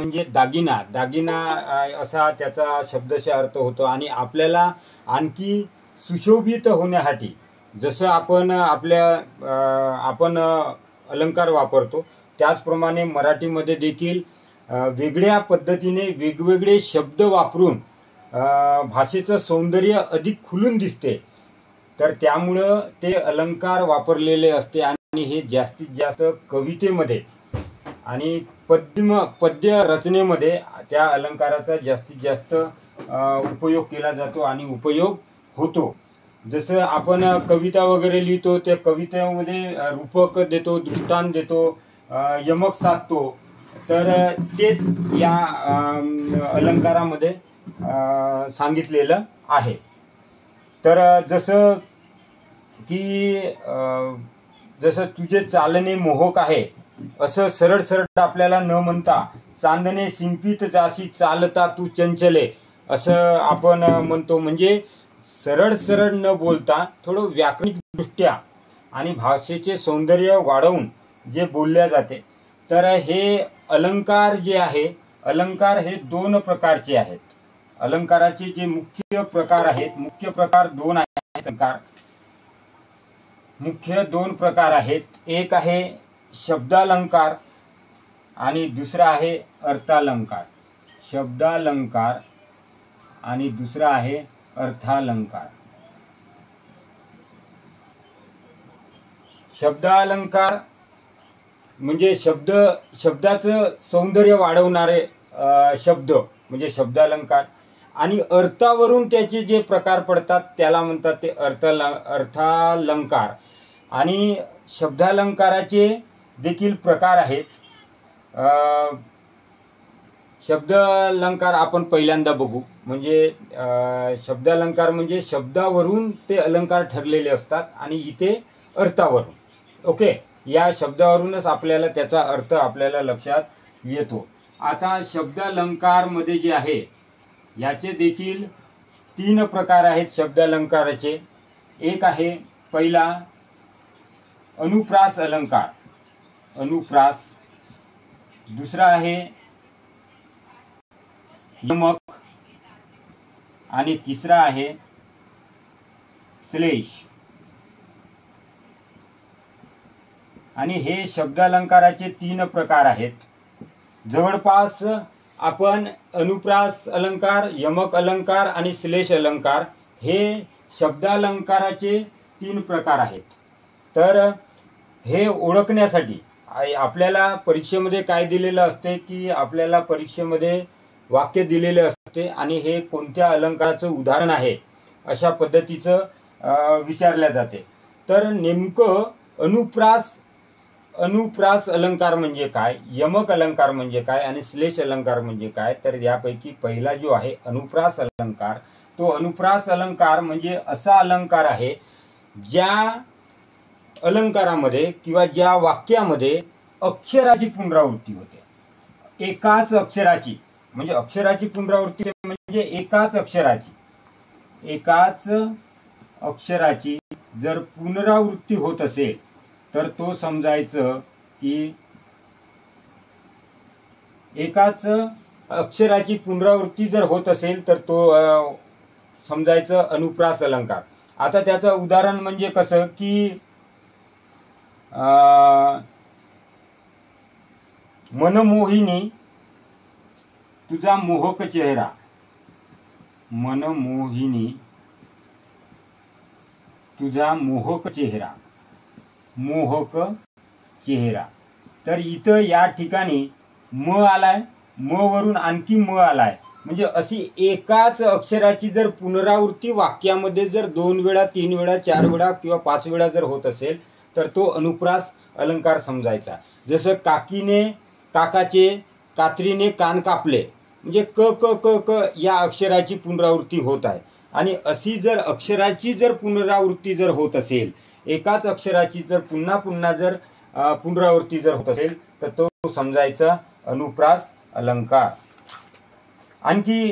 म्हणजे दागिना, दागिना असा त्याचा शब्दशः अर्थ होतो। आणि आपल्याला आणखी सुशोभित होण्यासाठी जसं आपण आपण अलंकार वापरतो त्याचप्रमाणे मराठीमध्ये देखील वेगळ्या पद्धतीने वेगवेगळे शब्द वापरून भाषेचं सौंदर्य अधिक खुलून दिसते। तर त्यामुळं ते अलंकार वापरलेले असते आणि हे जास्तीत जास्त कवितेमध्ये आणि पद्य रचनेमध्ये त्या अलंकाराचा जास्तीत जास्त उपयोग केला जातो आणि उपयोग होतो। जसं आपण कविता वगैरे लिहितो त्या कवितेमध्ये रूपक देतो, दृष्टांत देतो, यमक साधतो, तर तेच या अलंकारामध्ये सांगितलेलं आहे। तर जसं की जसं तुझे चालणे मोहक आहे असं सरळ सरळ आपल्याला न म्हणता चांदणे शिंपीत जाशी चालता तू चंचले असं आपण म्हणतो। म्हणजे सरळ सरळ न बोलता थोडं व्याकरणिक दृष्ट्या आणि भाषेचे सौंदर्य वाढवून जे बोलल्या जाते। तर हे अलंकार जे आहे, अलंकार हे दोन प्रकारचे आहेत। अलंकाराचे जे मुख्य प्रकार आहेत, मुख्य प्रकार दोन आहेत। अलंकार मुख्य दोन प्रकार आहेत, एक आहे शब्दालंकार आणि दुसरा आहे अर्थालंकार। शब्दालंकार आणि दुसरा आहे अर्थालंकार। शब्दालंकार म्हणजे शब्दाचं सौंदर्य वाढवणारे शब्द म्हणजे शब्दालंकार, आणि अर्थावरून त्याचे जे प्रकार पडतात त्याला म्हणतात ते अर्थालंकार। आणि शब्दालंकाराचे देखील प्रकार आहेत। शब्दालंकार आपण पहिल्यांदा बघू। म्हणजे शब्दालंकार म्हणजे शब्दावरून ते अलंकार ठरलेले असतात आणि इथे अर्थावरून। ओके, या शब्दावरूनच आपल्याला त्याचा अर्थ आपल्याला लक्षात येतो। आता शब्दालंकार मध्ये जे आहे याचे देखील तीन प्रकार आहेत शब्दालंकाराचे। एक आहे पहिला अनुप्रास अलंकार, अनुप्रास। दुसरा आहे यमक आणि तिसरा आहे श्लेष। आणि हे शब्दालंकाराचे तीन प्रकार आहेत। जवळपास आपण अनुप्रास अलंकार, यमक अलंकार आणि श्लेष अलंकार हे शब्दालंकाराचे तीन प्रकार आहेत। तर हे ओळखण्यासाठी आपल्याला परीक्षेमध्ये काय दिलेलं असते की आपल्याला परीक्षेमध्ये वाक्य दिलेले असते आणि हे कोणत्या अलंकाराचं उदाहरण आहे अशा पद्धतीचं विचारल्या जाते। तर नेमकं अनुप्रास अलंकार म्हणजे काय, यमक अलंकार म्हणजे काय आणि श्लेष अलंकार म्हणजे काय, तर यापैकी पहिला जो आहे अनुप्रास अलंकार, तो अनुप्रास अलंकार म्हणजे असा अलंकार आहे ज्या अलंकारामध्ये किंवा ज्या वाक्यामध्ये अक्षराची पुनरावृत्ती होते। एकाच अक्षराची, म्हणजे अक्षराची पुनरावृत्ती म्हणजे एकाच अक्षराची जर पुनरावृत्ती होत असेल तर तो समजायचं की एकाच अक्षराची पुनरावृत्ती जर होत असेल तर तो समजायचं अनुप्रास अलंकार। आता त्याचं उदाहरण म्हणजे कसं की मनमोहिनी तुझा मोहक चेहरा, मनमोहिनी तुझा मोहक चेहरा, मोहक चेहरा। तर इथं या ठिकाणी म आलाय, म वरून आणखी म आलाय, म्हणजे अशी एकाच अक्षराची जर पुनरावृत्ती वाक्यामध्ये जर 2 वेळा 3 वेळा 4 वेळा किंवा 5 वेळा जर होत असेल तर तो अनुप्रास अलंकार समजायचा। जसं काकीने काकाचे कात्रीने कान कापले, म्हणजे क क क क या अक्षराची पुनरावृत्ती होत आहे। आणि अशी जर अक्षराची जर पुनरावृत्ती जर होत असेल, एकाच अक्षराची जर पुन्हा पुन्हा जर पुनरावृत्ती जर होत असेल तर तो समजायचा अनुप्रास अलंकार। आणखी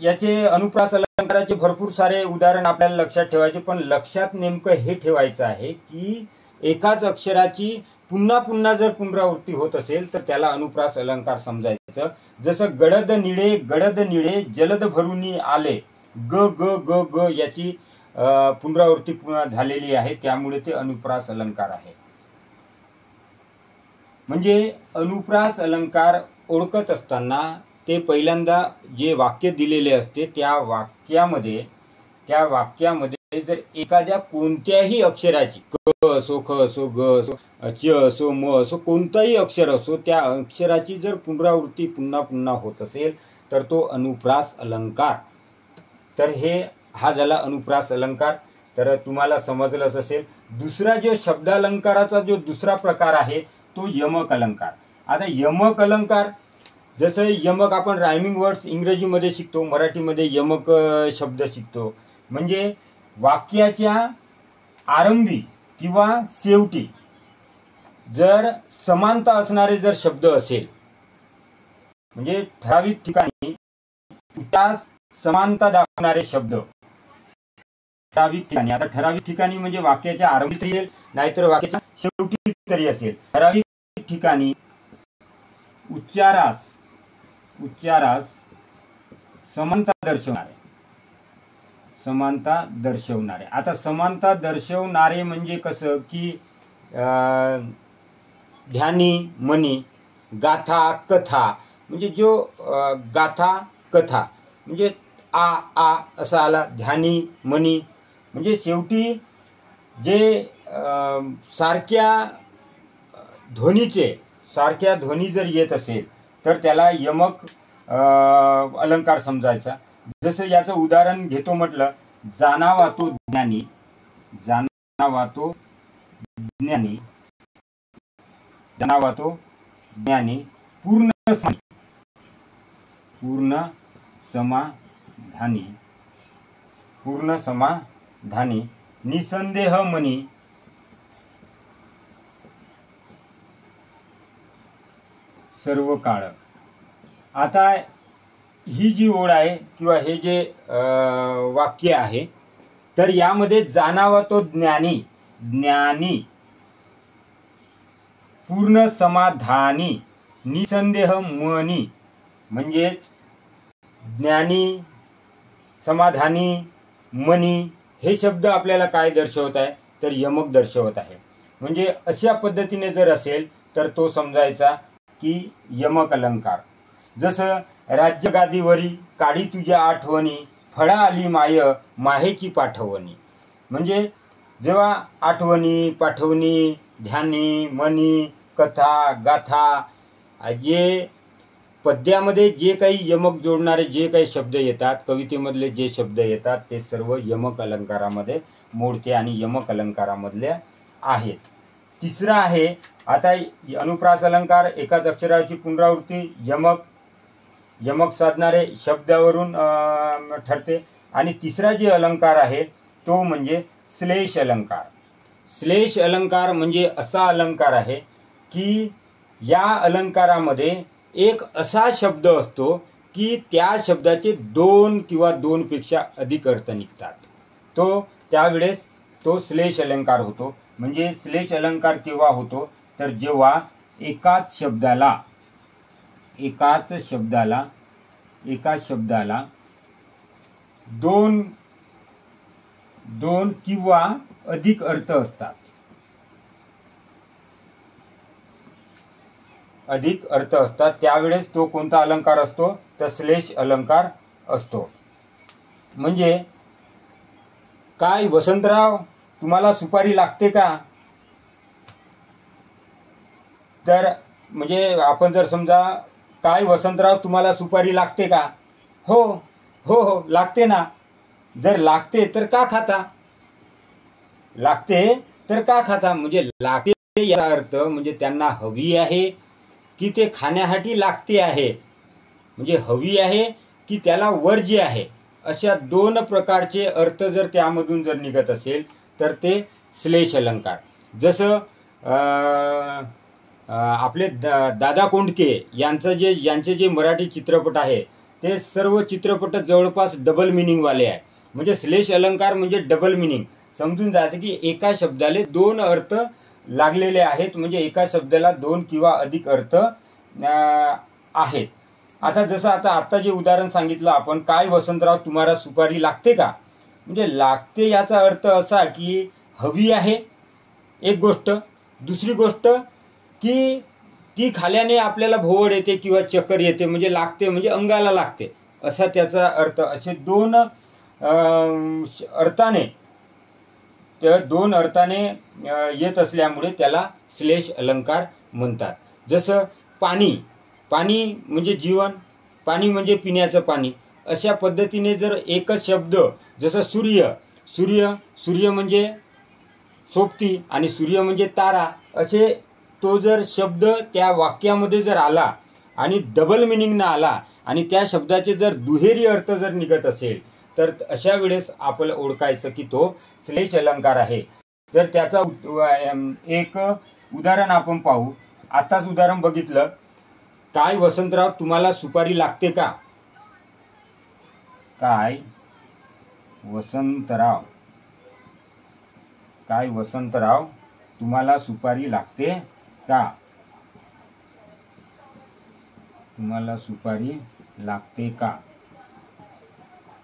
याचे अनुप्रास अलंकाराचे भरपूर सारे उदाहरण आपल्याला लक्षात ठेवायचे, पण लक्षात नेमकं हे ठेवायचं आहे की एकाच अक्षराची पुन्हा पुन्हा जर पुनरावृत्ती होत असेल तर त्याला अनुप्रास अलंकार समजायचं. जसं गडद निळे जलद भरुनी आले, ग ग ग ग याची पुनरावृत्ती झालेली आहे, त्यामुळे ते अनुप्रास अलंकार आहे. म्हणजे अनुप्रास अलंकार ओळखत असताना ते पहिल्यांदा जे वाक्य दिलेले असते त्या वाक्यामध्ये जर एखाद्या कोणत्याही अक्षराची क असो, ख असो, ग असो, च असो, म असो, कोणताही अक्षर असो, त्या अक्षराची जर पुनरावृत्ती पुन्हा पुन्हा होत असेल तर तो अनुप्रास अलंकार. तर हा झाला अनुप्रास अलंकार. तर तुम्हाला समजलंच असेल. दुसरा जो शब्दालंकाराचा जो दुसरा प्रकार आहे तो यमक अलंकार. आता यमक अलंकार, जसं यमक आपण रायमिंग वर्ड्स इंग्रजीमध्ये शिकतो, मराठीमध्ये यमक शब्द शिकतो. म्हणजे वाक्याच्या आरंभी किंवा शेवटी जर समानता असणारे जर शब्द असेल, म्हणजे ठराविक ठिकाणी त्यास समानता दाखवणारे शब्द ठराविक ठिकाणी. आता ठराविक ठिकाणी म्हणजे वाक्याच्या आरंभी तरी येईल, नाहीतर वाक्याच्या शेवटी तरी असेल. ठराविक ठिकाणी उच्चारास समानता दर्शवणारे. आता समानता दर्शवणारे म्हणजे कसं की ध्यानी, मनी, गाथा, कथा, म्हणजे जो गाथा कथा म्हणजे आ असा आला. ध्यानी, मनी म्हणजे शेवटी जे सारख्या ध्वनी जर येत असेल तर त्याला यमक अलंकार समजायचा. जसं याचं उदाहरण घेतो म्हटलं, जाणावा तो ज्ञानी पूर्ण समाधानी निसंदेह मनी सर्व काळ. आता ही जी ओळ आहे किंवा हे जे वाक्य आहे, तर यामध्ये जाणावा तो ज्ञानी पूर्ण समाधानी निसंदेह मनी, म्हणजेच ज्ञानी, समाधानी, मनी हे शब्द आपल्याला काय दर्शवत आहे तर यमक दर्शवत आहे. म्हणजे अशा पद्धतीने जर असेल तर तो समजायचा की यमक अलंकार. जसं राज्य गादीवरी काढी तुझ्या आठवणी, फळा आली माहेची पाठवणी. म्हणजे जेव्हा आठवणी, पाठवणी, ध्यानी, मनी, कथा, गाथा, जे पद्यामध्ये जे काही यमक जोडणारे जे काही शब्द येतात, कवितेमधले जे शब्द येतात, ते सर्व यमक अलंकारामध्ये मोडते आणि यमक अलंकारामधले आहेत. तिसरा आहे आता अनुप्रास अलंकार, एकाच अक्षराची पुनरावृत्ती यमक साधणारे शब्दावरून ठरते. आणि तिसरा जे अलंकार आहे तो म्हणजे श्लेष अलंकार. श्लेष अलंकार म्हणजे असा अलंकार आहे की या अलंकारामध्ये एक असा शब्द असतो की त्या शब्दाचे 2 किंवा 2 पेक्षा अधिक अर्थ निघतात. त्यावेळेस तो श्लेष अलंकार होतो. म्हणजे श्लेष अलंकार केव्हा होतो तर जेव्हा एकाच शब्दाला 2 किंवा अधिक अर्थ असतात. त्यावेळेस तो कोणता अलंकार असतो तर श्लेष अलंकार असतो. म्हणजे काय वसंतराव तुम्हाला सुपारी लागते का, तर म्हणजे आपण जर समजा काय वसंतराव तुम्हाला सुपारी लागते का, हो लागते ना. जर लागते तर का खाता, म्हणजे लागते याचा अर्थ म्हणजे त्यांना हवी आहे की ते खाण्यासाठी लागते आहे, म्हणजे हवी आहे की त्याला वर्ज्य आहे. अशा 2 प्रकारचे अर्थ जर त्यामधून जर निघत असेल तर ते श्लेष अलंकार. जसं आपले दादा कोंडके यांचे जे मराठी चित्रपट आहे ते सर्व चित्रपट जवळपास डबल मिनिंगवाले आहे. म्हणजे श्लेष अलंकार म्हणजे डबल मिनिंग. समजून जायचं की एका शब्दाले 2 अर्थ लागलेले आहेत, म्हणजे एका शब्दाला दोन किंवा अधिक अर्थ आहेत. आता जसं आता जे उदाहरण सांगितलं आपण, काय वसंतराव तुम्हाला सुपारी लागते का, म्हणजे लागते याचा अर्थ असा की हवी आहे एक गोष्ट, दुसरी गोष्ट की ती खाल्याने आपल्याला भोवळ येते किंवा चक्कर येते, म्हणजे लागते म्हणजे अंगाला लागते असा त्याचा अर्थ. असे दोन अर्थाने येत असल्यामुळे त्याला श्लेष अलंकार म्हणतात. जसं पाणी, पाणी म्हणजे जीवन, पाणी म्हणजे पिण्याचं पाणी. अशा पद्धतीने जर एकच शब्द, जसं सूर्य, सूर्य म्हणजे सोबती आणि सूर्य म्हणजे तारा, असे तो जर शब्द त्या वाक्यामध्ये जर आला आणि डबल मिनिंग ना आला आणि त्या शब्दाचे जर दुहेरी अर्थ जर निघत असेल, तर अशा वेळेस आपल्याला ओळखायचं की तो श्लेष अलंकार आहे. तर त्याचा एक उदाहरण आपण पाहू. आताच उदाहरण बघितलं, काय वसंतराव तुम्हाला सुपारी लागते का, काय वसंतराव तुम्हाला सुपारी लागते का, तुम्हाला सुपारी लागते का,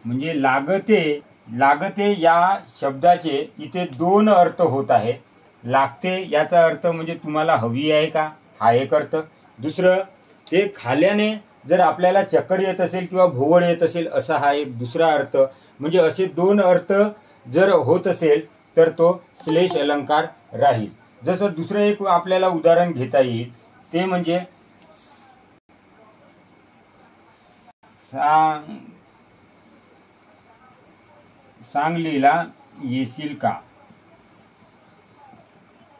म्हणजे लागते या शब्दाचे इथे दोन अर्थ होत आहे. लागते याचा अर्थ म्हणजे तुम्हाला हवी आहे का, हा एक अर्थ. दुसरं, ते खाल्याने जर आपल्याला चक्कर येत असेल किंवा भोवळ येत असेल असा हा एक दुसरा अर्थ. म्हणजे असे दोन अर्थ जर होत असेल तर तो श्लेष अलंकार राहील. जसं दुसरं एक आपल्याला उदाहरण घेता येईल, ते म्हणजे सांगलीला येशील का.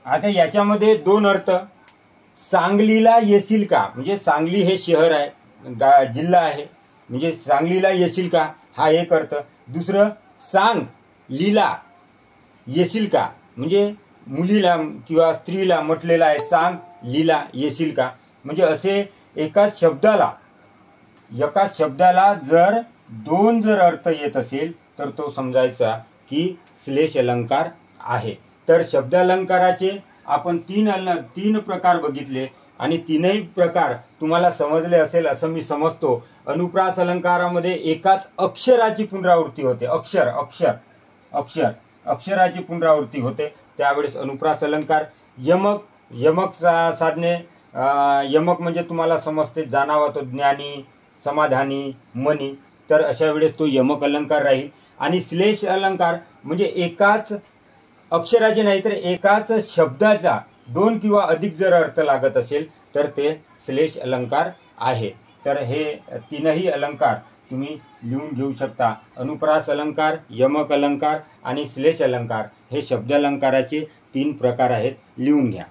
आता याच्यामध्ये दोन अर्थ. सांगलीला येशील का म्हणजे सांगली हे शहर आहे, जिल्हा आहे, म्हणजे सांगलीला येशील का हा एक अर्थ. दुसरं, सांग लीला येशील का, म्हणजे मुलीला किंवा स्त्रीला म्हटलेलं आहे, सांग लीला येशील का. म्हणजे असे एकाच शब्दाला जर दोन जर अर्थ येत असेल तर तो समजायचा की श्लेष अलंकार आहे. तर शब्द अलंकाराचे आपण तीन प्रकार बघितले आणि तीनही प्रकार तुम्हाला समजले असेल असं मी समजतो. अनुप्रास अलंकारामध्ये एकाच अक्षराची पुनरावृत्ती होते, अक्षराची पुनरावृत्ती होते, त्यावेळेस अनुप्रास अलंकार. यमक साधने, यमक म्हणजे तुम्हाला समजते, जाणावा तो ज्ञानी, समाधानी, मनी, तर अशा वेळेस तो यमक अलंकार राहील. आणि श्लेष अलंकार म्हणजे एकाच अक्षराचे नाही तर एकाच शब्दाचा दोन किंवा अधिक जर अर्थ लागत असेल तर ते श्लेष अलंकार आहे. तर हे तीनही अलंकार तुम्ही लिहून घेऊ शकता. अनुप्रास अलंकार, यमक अलंकार आणि श्लेष अलंकार हे शब्द अलंकाराचे तीन प्रकार आहेत, लिहून घ्या.